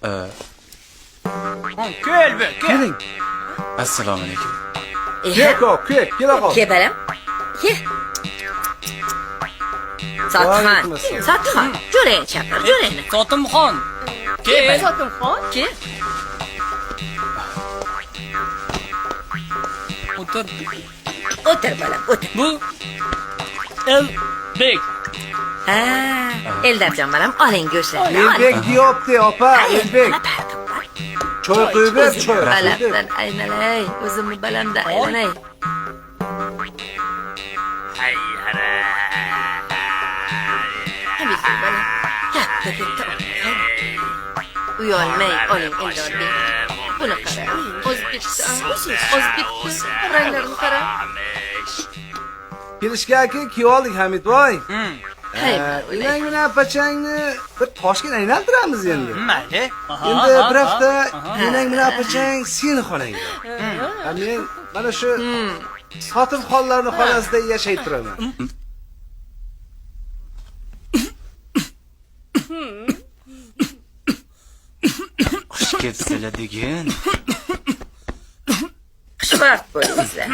Kel be, kel. Keling. Assalomu alaykum. Kela qol. Ke balam. Ke. Sotxon. Sotxon. Jo'rang chapir, jo'rang. Sotimxon. Kel. Sotimxon. Ke. O'tir. O'tir balam, o'tir. Bu Elbek. Ha, Eldarjon balam, oling go'shtlarni. Elbek deyapti, opa, Elbek. Choy quyib ber, choy. Balamdan aynalay, o'zimni balamdan aylanay. Habibim balam, katta. Uyalmay, oling Eldorbek. Buni qara, O'zbekiston, ranglarini qara. Kelishga kiyib oldik Hamidboy. Hay, Enangni apachangni bir Toshkent aylantiramiz endi. Mayli. Endi bir hafta enang bilan apachang seni xonangda. Men mana shu sotim xonlarning xonasida yashayib turaman. Xush kelibsizlar degan. xushvaqt bo'lingizlar.